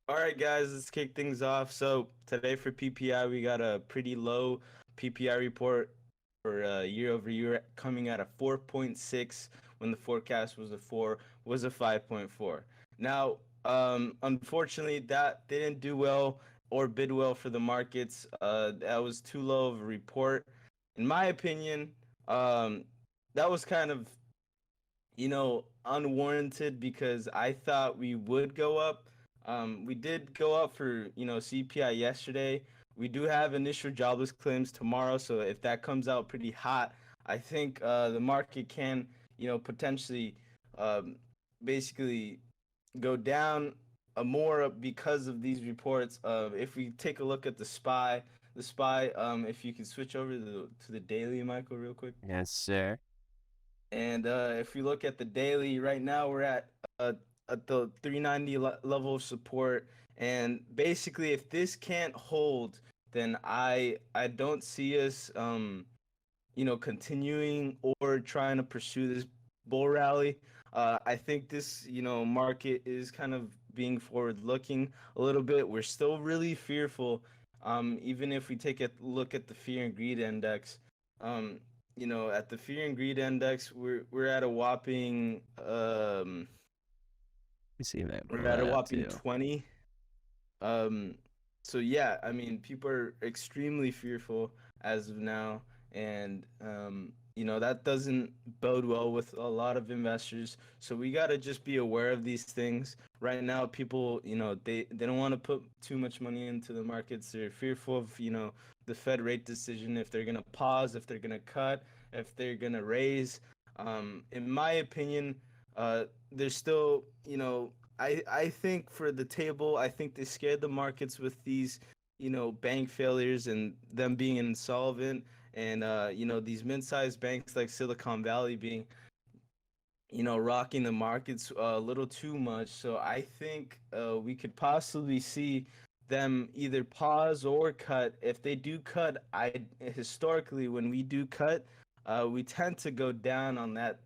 All right, guys, let's kick things off. So today for PPI, we got a pretty low PPI report for year over year, coming at a 4.6 when the forecast was a 4, was a 5.4. Now, unfortunately, that didn't do well or bid well for the markets. That was too low of a report, in my opinion. That was kind of unwarranted because I thought we would go up. We did go up for, CPI yesterday. We do have initial jobless claims tomorrow, so if that comes out pretty hot, I think the market can, potentially um, basically go down more because of these reports. If we take a look at the SPY, if you could switch over to the daily, Michael, real quick. Yes, sir. And if we look at the daily, right now we're uh, at the 390 level of support. And basically, if this can't hold, then I don't see us continuing or trying to pursue this bull rally. I think this market is kind of being forward looking a little bit. We're still really fearful. Even if we take a look at the fear and greed index, um, at the fear and greed index, we're at a whopping Let me see if I can we're pull at a that up whopping too. 20. Um, so yeah, I mean, people are extremely fearful as of now, and that doesn't bode well with a lot of investors. So we got to just be aware of these things. Right now, people, they don't want to put too much money into the markets. They're fearful of, the Fed rate decision, if they're gonna pause, if they're gonna cut, if they're gonna raise. In my opinion, there's still, I think for the table, I think they scared the markets with these, bank failures and them being insolvent, and these mid-sized banks like Silicon Valley being, rocking the markets a little too much. So I think we could possibly see them either pause or cut. If they do cut, I historically when we do cut, we tend to go down on that,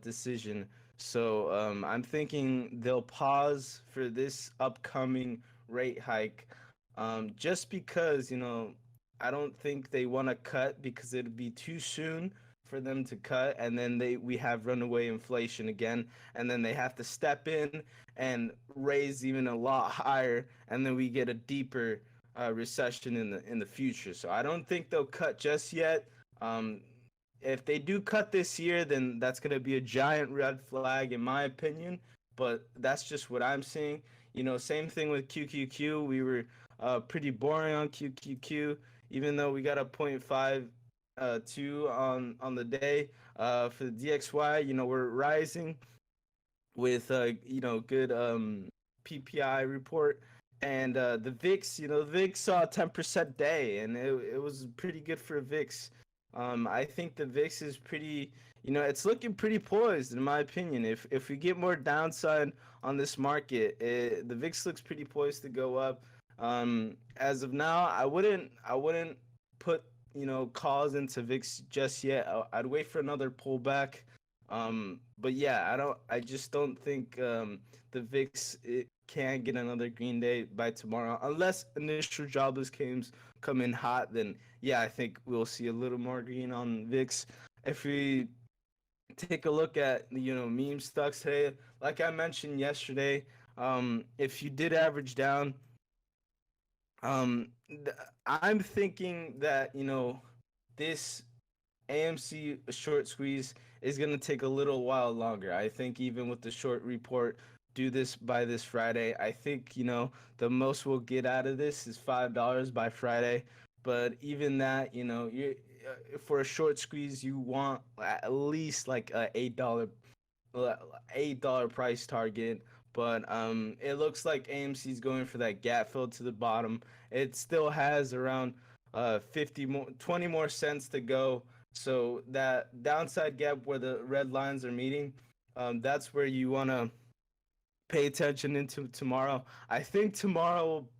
decision. So I'm thinking they'll pause for this upcoming rate hike, just because I don't think they want to cut because it'd be too soon for them to cut, and then we have runaway inflation again, and then they have to step in and raise even a lot higher, and then we get a deeper recession in the future. So I don't think they'll cut just yet. Um, if they do cut this year, then that's going to be a giant red flag in my opinion. But that's just what I'm seeing. Same thing with QQQ. We were pretty boring on QQQ, even though we got a point 0.5 two on the day. For the DXY, we're rising with good PPI report, and the VIX, the VIX saw a 10% day, and it was pretty good for VIX. I think the VIX is pretty, it's looking pretty poised in my opinion. If we get more downside on this market, the VIX looks pretty poised to go up. As of now, I wouldn't put calls into VIX just yet. I'd wait for another pullback. But yeah, I just don't think the VIX it can get another green day by tomorrow unless initial jobless claims come in hot. Then yeah, I think we'll see a little more green on VIX. If we take a look at meme stocks today, like I mentioned yesterday, if you did average down, um, I'm thinking that this AMC short squeeze is going to take a little while longer. I think even with the short report, do this by this Friday. I think, the most we'll get out of this is $5 by Friday. But even that, for a short squeeze, you want at least like a $8 price target. But it looks like AMC is going for that gap fill to the bottom. It still has around 20 more cents to go. So that downside gap where the red lines are meeting, that's where you want to pay attention into tomorrow. I think tomorrow will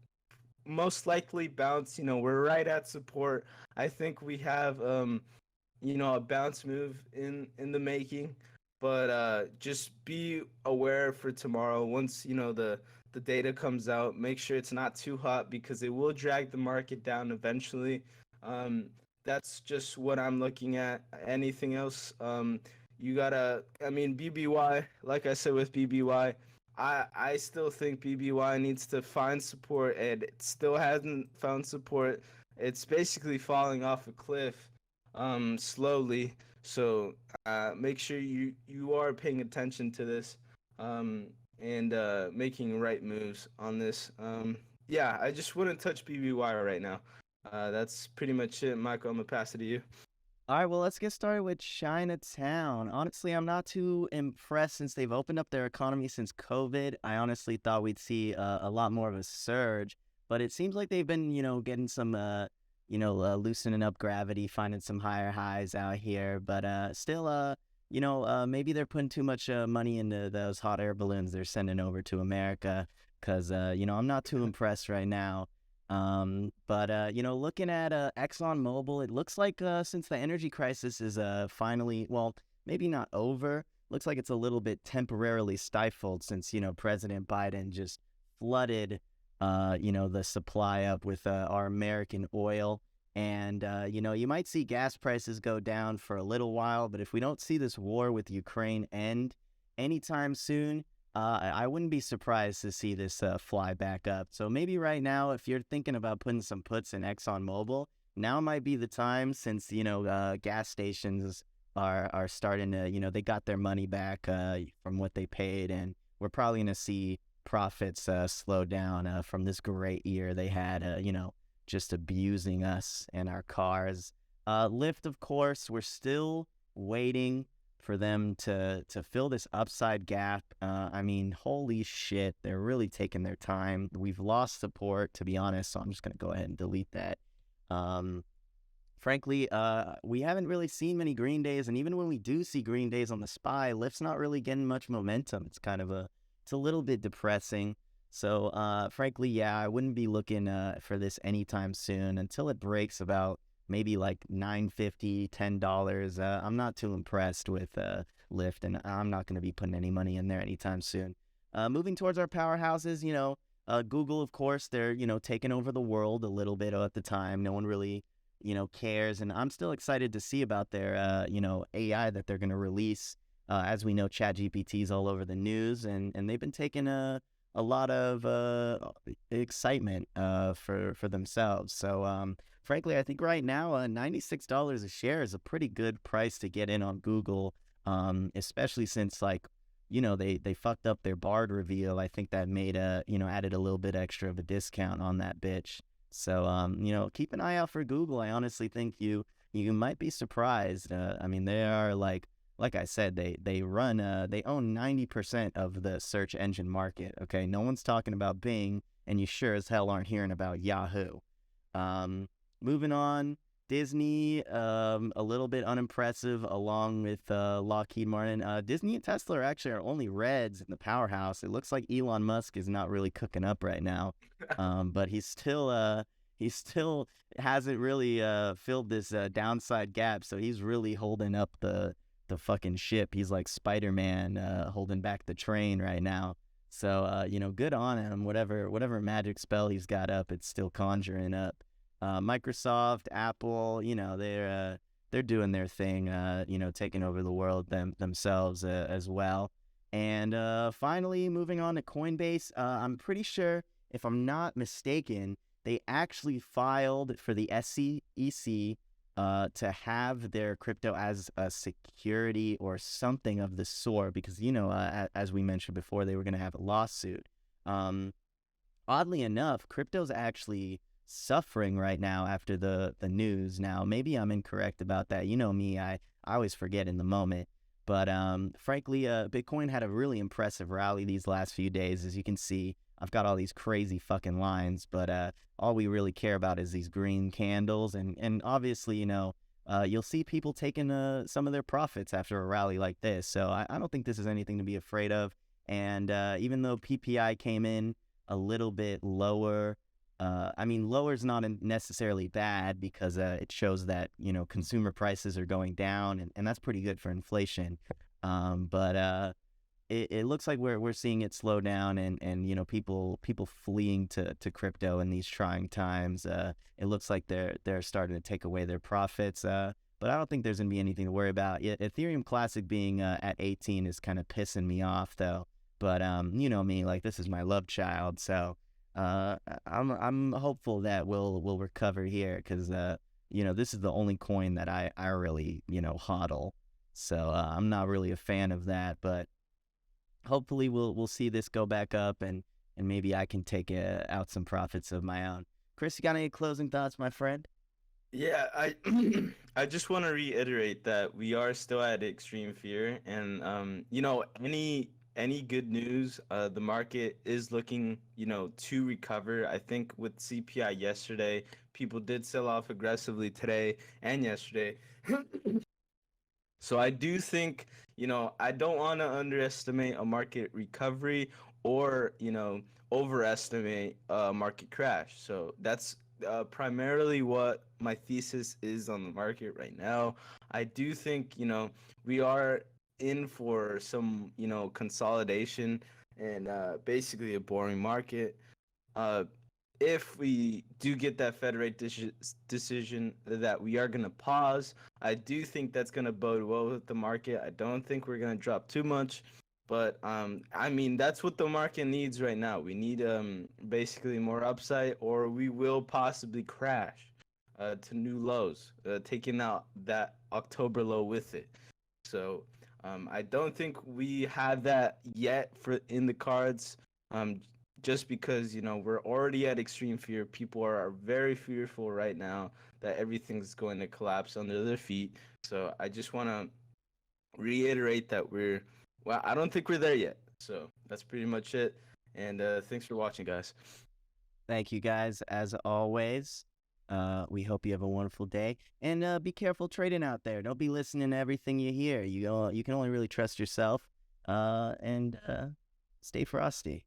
most likely bounce. We're right at support. I think we have a bounce move in the making. But just be aware for tomorrow. Once the data comes out. Make sure it's not too hot because it will drag the market down eventually. Um, that's just what I'm looking at. Anything else? You gotta. I mean, BBY. Like I said with BBY, I still think BBY needs to find support, and it still hasn't found support. It's basically falling off a cliff, slowly. So make sure you are paying attention to this, um, and making right moves on this. Yeah, I just wouldn't touch BBY right now. That's pretty much it, Michael. I'm gonna pass it to you. All right, well, let's get started with Chinatown. Honestly, I'm not too impressed since they've opened up their economy since COVID. I honestly thought we'd see a lot more of a surge, but it seems like they've been, getting some, loosening up gravity, finding some higher highs out here. But still, maybe they're putting too much money into those hot air balloons they're sending over to America, because, I'm not too impressed right now. But looking at ExxonMobil, it looks like since the energy crisis is finally, well, maybe not over, looks like it's a little bit temporarily stifled since, President Biden just flooded, the supply up with our American oil. And, you might see gas prices go down for a little while, but if we don't see this war with Ukraine end anytime soon, I wouldn't be surprised to see this fly back up. So maybe right now, if you're thinking about putting some puts in ExxonMobil, now might be the time since, gas stations are starting to, they got their money back from what they paid. And we're probably going to see profits slow down from this great year they had, just abusing us and our cars. Lyft, of course, we're still waiting for them to fill this upside gap. I mean, holy shit, they're really taking their time. We've lost support, to be honest, so I'm just going to go ahead and delete that. Um, Frankly, we haven't really seen many green days, and even when we do see green days on the SPY, Lyft's not really getting much momentum. It's kind of it's a little bit depressing. So, frankly, yeah, I wouldn't be looking for this anytime soon until it breaks about maybe like $9.50, $10. I'm not too impressed with Lyft, and I'm not going to be putting any money in there anytime soon. Moving towards our powerhouses, Google, of course, they're, taking over the world a little bit at the time. No one really, cares. And I'm still excited to see about their, AI that they're going to release. As we know, ChatGPT is all over the news, and they've been taking a lot of excitement for themselves. So, frankly, I think right now, $96 a share is a pretty good price to get in on Google, especially since, like, they fucked up their Bard reveal. I think that made added a little bit extra of a discount on that bitch. So, keep an eye out for Google. I honestly think you might be surprised. I mean, they are like I said, they own 90% of the search engine market. Okay, no one's talking about Bing, and you sure as hell aren't hearing about Yahoo. Moving on, Disney, a little bit unimpressive, along with Lockheed Martin. Disney and Tesla actually are only reds in the powerhouse. It looks like Elon Musk is not really cooking up right now, but he still hasn't really filled this downside gap. So he's really holding up the fucking ship. He's like Spider-Man holding back the train right now. So good on him. Whatever magic spell he's got up, it's still conjuring up. Microsoft, Apple, they're doing their thing, taking over the world themselves as well. And finally, moving on to Coinbase, I'm pretty sure, if I'm not mistaken, they actually filed for the SEC to have their crypto as a security or something of the sort, because, as we mentioned before, they were going to have a lawsuit. Oddly enough, crypto's actually suffering right now after the news. Now, maybe I'm incorrect about that. You know me, I always forget in the moment. But frankly, Bitcoin had a really impressive rally these last few days. As you can see, I've got all these crazy fucking lines, but all we really care about is these green candles. And obviously, you'll see people taking some of their profits after a rally like this. So I don't think this is anything to be afraid of. And even though PPI came in a little bit lower, lower is not necessarily bad, because it shows that, consumer prices are going down, and that's pretty good for inflation. But it looks like we're seeing it slow down, and people fleeing to crypto in these trying times. It looks like they're starting to take away their profits. But I don't think there's gonna be anything to worry about. Yeah, Ethereum Classic being at 18 is kind of pissing me off though. But you know me, like this is my love child, so I'm hopeful that we'll recover here because this is the only coin that I really hodl. So I'm not really a fan of that, but hopefully we'll see this go back up, and maybe I can take out some profits of my own. Chris, you got any closing thoughts, my friend? Yeah, I I just want to reiterate that we are still at extreme fear, and any good news, the market is looking, to recover. I think with CPI yesterday, people did sell off aggressively today and yesterday. So I do think, I don't want to underestimate a market recovery or, overestimate a market crash. So that's primarily what my thesis is on the market right now. I do think, we are in for some, consolidation and basically a boring market. Uh, if we do get that Fed rate decision that we are going to pause, I do think that's going to bode well with the market. I don't think we're going to drop too much, but I mean that's what the market needs right now. We need basically more upside, or we will possibly crash to new lows, taking out that October low with it. So I don't think we have that yet for in the cards. Um, just because we're already at extreme fear. People are very fearful right now that everything's going to collapse under their feet. So I just want to reiterate that well, I don't think we're there yet. So that's pretty much it. And thanks for watching, guys. Thank you guys, as always. We hope you have a wonderful day, and be careful trading out there. Don't be listening to everything you hear. You can only really trust yourself, and stay frosty.